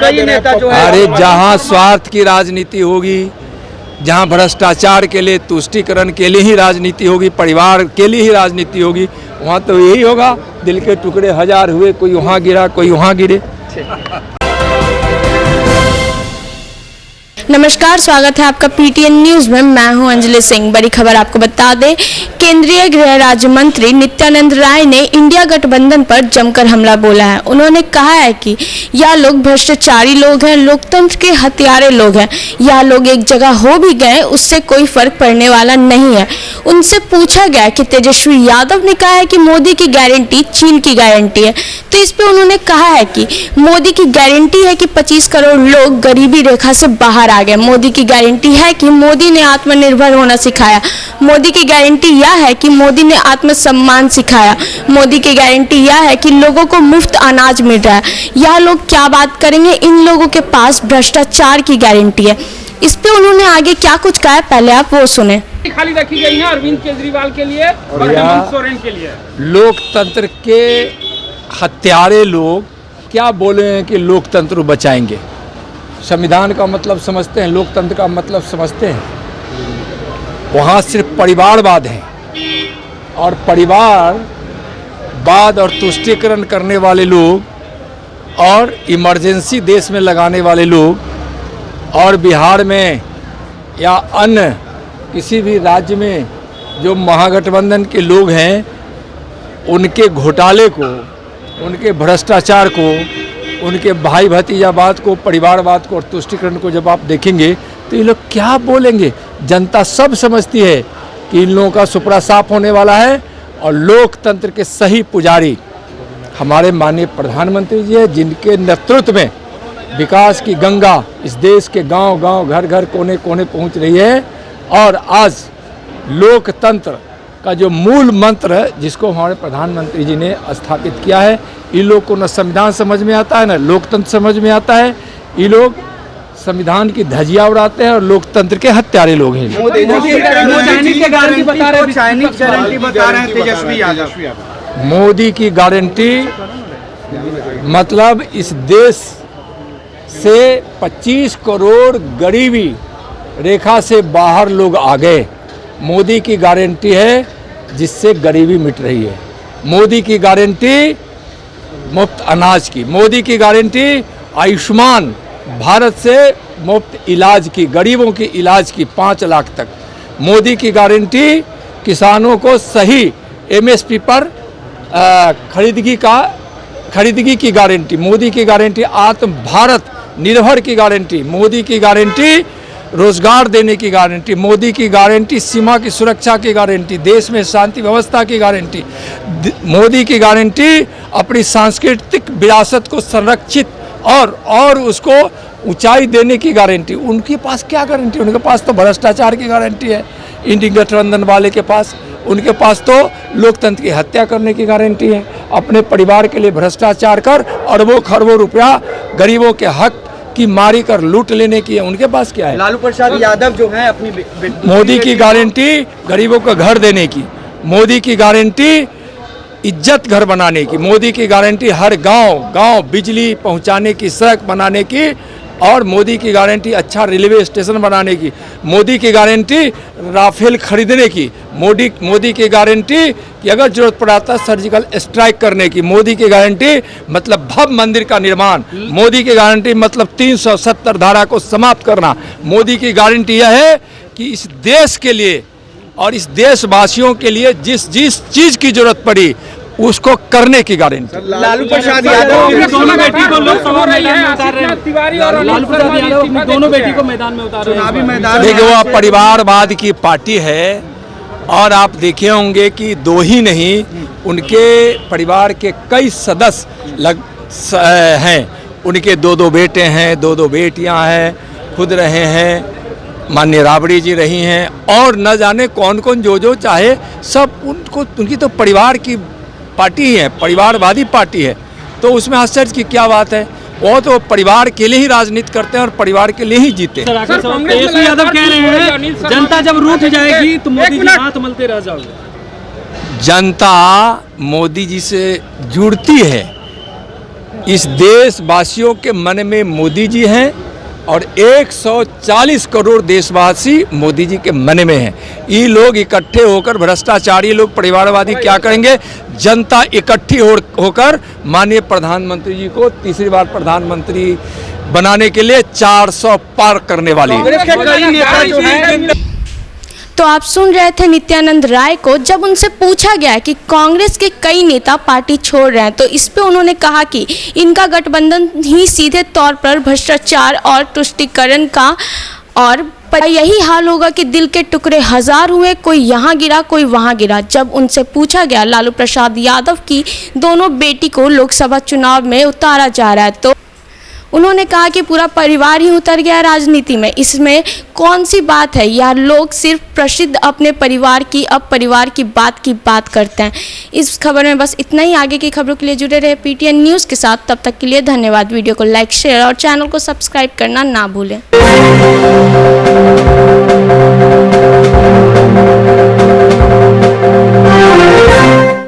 कई नेता जो है, अरे जहाँ स्वार्थ की राजनीति होगी, जहाँ भ्रष्टाचार के लिए, तुष्टीकरण के लिए ही राजनीति होगी, परिवार के लिए ही राजनीति होगी, वहाँ तो यही होगा। दिल के टुकड़े हजार हुए, कोई वहाँ गिरा, कोई वहाँ गिरे। नमस्कार, स्वागत है आपका पीटीएन न्यूज में। मैं हूं अंजलि सिंह। बड़ी खबर आपको बता दें, केंद्रीय गृह राज्य मंत्री नित्यानंद राय ने इंडिया गठबंधन पर जमकर हमला बोला है। उन्होंने कहा है कि यह लोग भ्रष्टाचारी लोग हैं, लोकतंत्र के हत्यारे लोग हैं। यह लोग एक जगह हो भी गए, उससे कोई फर्क पड़ने वाला नहीं है। उनसे पूछा गया कि तेजस्वी यादव ने कहा है कि मोदी की गारंटी चीन की गारंटी है, तो इस पे उन्होंने कहा है कि मोदी की गारंटी है कि 25 करोड़ लोग गरीबी रेखा से बाहर आ गए। मोदी की गारंटी है कि मोदी ने आत्मनिर्भर होना सिखाया। मोदी की गारंटी यह है कि मोदी ने आत्मसम्मान सिखाया। मोदी की गारंटी यह है कि लोगों को मुफ्त अनाज मिल रहा है। यह लोग क्या बात करेंगे, इन लोगों के पास भ्रष्टाचार की गारंटी है। इस पे उन्होंने आगे क्या कुछ कहा है, पहले आप वो सुने। खाली रखी गई है अरविंद केजरीवाल के लिए और हेमंत सोरेन के लिए। लोकतंत्र के हत्यारे लोग क्या बोले हैं कि लोकतंत्र बचाएंगे। संविधान का मतलब समझते हैं, लोकतंत्र का मतलब समझते हैं। वहाँ सिर्फ परिवारवाद है, और परिवारवाद और तुष्टीकरण करने वाले लोग और इमरजेंसी देश में लगाने वाले लोग, और बिहार में या अन्य किसी भी राज्य में जो महागठबंधन के लोग हैं, उनके घोटाले को, उनके भ्रष्टाचार को, उनके भाई भतीजावाद को, परिवारवाद को और तुष्टीकरण को जब आप देखेंगे तो ये लोग क्या बोलेंगे। जनता सब समझती है कि इन लोगों का सुपड़ा साफ होने वाला है, और लोकतंत्र के सही पुजारी हमारे माननीय प्रधानमंत्री जी हैं, जिनके नेतृत्व में विकास की गंगा इस देश के गांव गांव, घर घर, कोने कोने पहुंच रही है। और आज लोकतंत्र का जो मूल मंत्र है, जिसको हमारे प्रधानमंत्री जी ने स्थापित किया है, इन लोग को न संविधान समझ में आता है, न लोकतंत्र समझ में आता है। ये लोग संविधान की धज्जियां उड़ाते हैं और लोकतंत्र के हत्यारे लोग हैं। मोदी की गारंटी मतलब इस देश से 25 करोड़ गरीबी रेखा से बाहर लोग आ गए। मोदी की गारंटी है जिससे गरीबी मिट रही है। मोदी की गारंटी मुफ्त अनाज की, मोदी की गारंटी आयुष्मान भारत से मुफ्त इलाज की, गरीबों की इलाज की 5 लाख तक। मोदी की गारंटी किसानों को सही एमएसपी पर खरीदगी की गारंटी। मोदी की गारंटी आत्म भारत निर्भर की गारंटी। मोदी की गारंटी रोजगार देने की गारंटी। मोदी की गारंटी सीमा की सुरक्षा की गारंटी, देश में शांति व्यवस्था की गारंटी। मोदी की गारंटी अपनी सांस्कृतिक विरासत को संरक्षित और उसको ऊंचाई देने की गारंटी। उनके पास क्या गारंटी? उनके पास तो भ्रष्टाचार की गारंटी है इंडिया गठबंधन वाले के पास। उनके पास तो लोकतंत्र की हत्या करने की गारंटी है। अपने परिवार के लिए भ्रष्टाचार कर अरबों खरबों रुपया गरीबों के हक की मारी कर लूट लेने की है। उनके पास क्या है? लालू प्रसाद यादव जो है अपनी मोदी की गारंटी गरीबों को घर देने की। मोदी की गारंटी इज्जत घर बनाने की। मोदी की गारंटी हर गांव बिजली पहुंचाने की, सड़क बनाने की। और मोदी की गारंटी अच्छा रेलवे स्टेशन बनाने की। मोदी की गारंटी राफेल खरीदने की। मोदी की गारंटी कि अगर जरूरत पड़ा था सर्जिकल स्ट्राइक करने की। मोदी की गारंटी मतलब भव्य मंदिर का निर्माण। मोदी की गारंटी मतलब 370 धारा को समाप्त करना। मोदी की गारंटी यह है कि इस देश के लिए और इस देशवासियों के लिए जिस चीज की जरूरत पड़ी उसको करने की गारंटी। लालू प्रसाद यादव की दोनों बेटी को लोकसभा मैदान में उतार रहे हैं। तिवारी और लालू प्रसाद यादव अपनी दोनों बेटी को मैदान में उतार रहे हैं, चुनावी मैदान। देखिए, वो परिवारवाद की पार्टी है, और आप देखे होंगे कि 2 ही नहीं, उनके परिवार के कई सदस्य हैं। उनके 2 बेटे हैं, 2 बेटियां हैं, खुद रहे हैं, माननीय राबड़ी जी रही हैं, और न जाने कौन कौन जो चाहे सब उनको। उनकी तो परिवार की पार्टी है, परिवारवादी पार्टी है, तो उसमें आश्चर्य की क्या बात है? वो तो परिवार के लिए ही राजनीति करते हैं और परिवार के लिए ही जीते। तेजस्वी यादव कह रहे हैं जनता जब रूठ जाएगी तो मोदी जी हाथ मलते रह जाओगे। जनता मोदी जी से जुड़ती है, इस देशवासियों के मन में मोदी जी हैं और 140 करोड़ देशवासी मोदी जी के मन में हैं। ये लोग इकट्ठे होकर, भ्रष्टाचारी लोग, परिवारवादी क्या करेंगे? जनता इकट्ठी होकर माननीय प्रधानमंत्री जी को तीसरी बार प्रधानमंत्री बनाने के लिए 400 पार करने वाली है। तो आप सुन रहे थे नित्यानंद राय को। जब उनसे पूछा गया कि कांग्रेस के कई नेता पार्टी छोड़ रहे हैं, तो इस पे उन्होंने कहा कि इनका गठबंधन ही सीधे तौर पर भ्रष्टाचार और तुष्टीकरण का, और यही हाल होगा कि दिल के टुकड़े हजार हुए, कोई यहाँ गिरा कोई वहाँ गिरा। जब उनसे पूछा गया लालू प्रसाद यादव की दोनों बेटी को लोकसभा चुनाव में उतारा जा रहा है, तो उन्होंने कहा कि पूरा परिवार ही उतर गया राजनीति में, इसमें कौन सी बात है यार, लोग सिर्फ प्रसिद्ध अपने परिवार की, अब परिवार की बात करते हैं। इस खबर में बस इतना ही। आगे की खबरों के लिए जुड़े रहे PTN न्यूज़ के साथ। तब तक के लिए धन्यवाद। वीडियो को लाइक, शेयर और चैनल को सब्सक्राइब करना ना भूलें।